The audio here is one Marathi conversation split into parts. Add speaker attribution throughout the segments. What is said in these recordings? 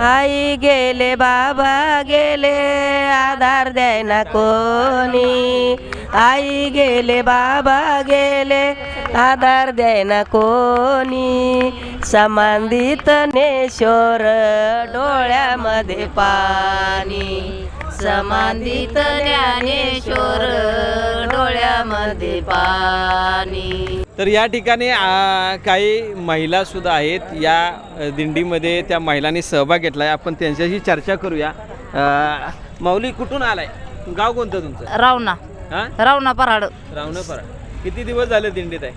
Speaker 1: आई गेले बाबा गेले आधार द्यायना कोणी, आई गेले बाबा गेले आधार द्यायना कोणी, समांधित ज्ञानेश्वर डोळ्यामध्ये पाणी, समांधित ज्ञानेश्वर डोळ्यामध्ये पाणी.
Speaker 2: तर या ठिकाणी काही महिला सुद्धा आहेत. या दिंडीमध्ये त्या महिलांनी सहभाग घेतला आहे. आपण त्यांच्याशी चर्चा करूया. माऊली कुठून आलाय? गाव कोणतं तुमचं?
Speaker 3: रावणा. रावणा पराड.
Speaker 2: रावणा पराड. किती दिवस झाले दिंडीत आहे?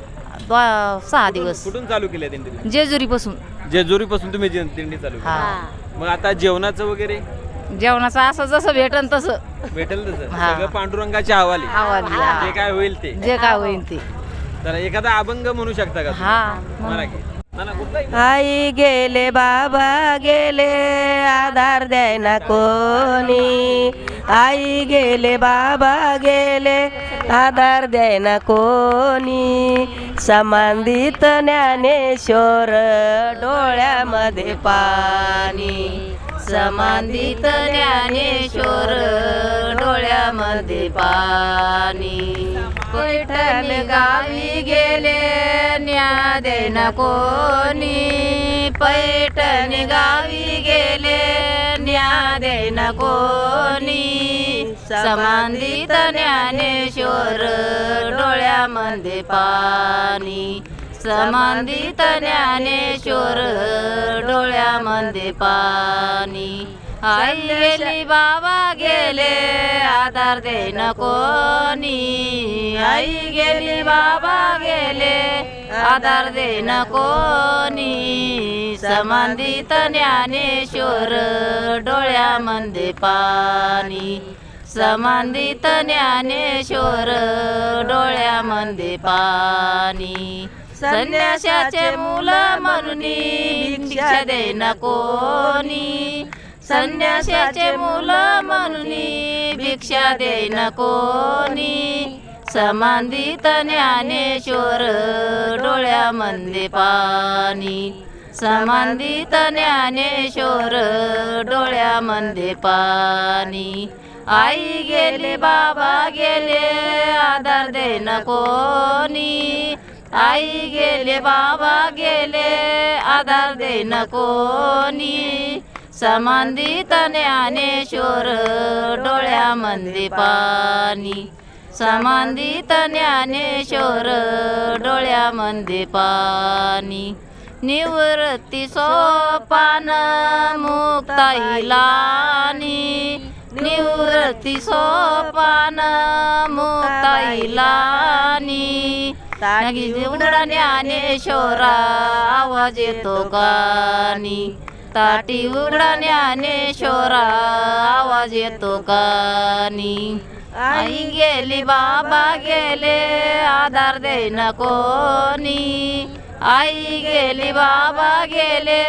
Speaker 3: 6 दिवस.
Speaker 2: कुठून चालू केले दिंडी?
Speaker 3: जेजुरी पासून.
Speaker 2: जेजुरी पासून तुम्ही दिंडी चालू केली. मग आता जेवणाचं वगैरे?
Speaker 3: जेवणाचं असं जसं भेटन तसं
Speaker 2: भेटेल तसं सगळं पांडुरंगाच्या हवाली. जे काय होईल ते.
Speaker 3: जे काय होईल ते.
Speaker 2: तर एखादा अभंग म्हणू शकता का? म्हणा की.
Speaker 1: आई गेले बाबा गेले आधार द्यायना कोणी, आई गेले बाबा गेले आधार द्यायना कोणी, समांधित ज्ञानेश्वर डोळ्यामध्ये पाणी, समांधित ज्ञानेश्वर डोळ्यामध्ये पाणी. पैठण गावी गेले न्या देना कोणी, पैठण गावी गेले न्या देना कोणी, समांधित ज्ञानेश्वर डोळ्यामध्ये पाणी, समांधित ज्ञानेश्वर डोळ्यामध्ये पाणी. आई गेली बाबा गेले आधार देना कोणी, आई गेली बाबा गेले आधार देना कोणी, समांधित ज्ञानेश्वर डोळ्यामध्ये पाणी, समांधित ज्ञानेश्वर डोळ्यामध्ये पाणी. संन्याशाचे मुलं म्हणून भिक्षा देना कोणी, संन्याशाचे मुलं म्हणून भिक्षा देना कोणी, समांधित ज्ञानेश्वर डोळ्यामध्ये पाणी, समांधित ज्ञानेश्वर डोळ्यामध्ये पाणी. आई गेले बाबा गेले आधार देना कोणी, आई गेले बाबा गेले आधार देना कोणी, समांधित ज्ञानेश्वर डोळ्यामध्ये पाणी, समांधित ज्ञानेश्वर डोळ्यामध्ये पाणी. निवृत्ती सोपान मुक्ताईला, निवृत्ती सोपान मुक्ताईला, उघडा ज्ञानेश्वरा आवाज येतो कानी, ताटी उघडा ज्ञानेश्वरा आवाज येतो कानी. आई गेली बाबा गेले आधार देना कोणी, आई गेली बाबा गेले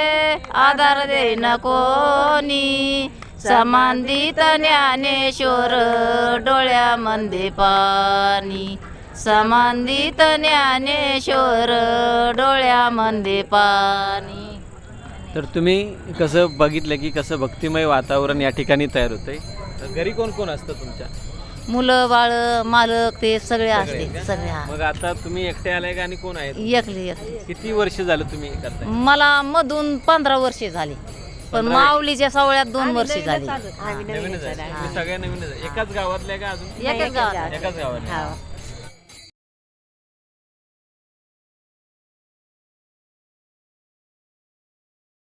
Speaker 1: आधार देना कोणी, समांधित ज्ञानेश्वर डोळ्यामध्ये पाणी, समांधित ज्ञानेश्वर डोळ्यामध्ये पाणी.
Speaker 2: तर तुम्ही कसं बघितलं की कसं भक्तिमय वातावरण या ठिकाणी तयार होतंय. घरी कोण कोण असतं तुमच्या?
Speaker 3: मुलं बाळ मालक ते सगळे असते सगळे.
Speaker 2: मग आता तुम्ही एकटे आलाय का आणि कोण आहेत?
Speaker 3: एकली एकली.
Speaker 2: किती वर्ष झालं तुम्ही करताय?
Speaker 3: मला मधून 15 वर्षे झाली, पण माऊलीच्या सावळ्यात 2 वर्ष झाली.
Speaker 2: नवीनच आहे. सगळ्या नवीनच आहे. एकाच गावातल्या का अजून?
Speaker 3: एकाच गावात.
Speaker 2: एकाच गावात.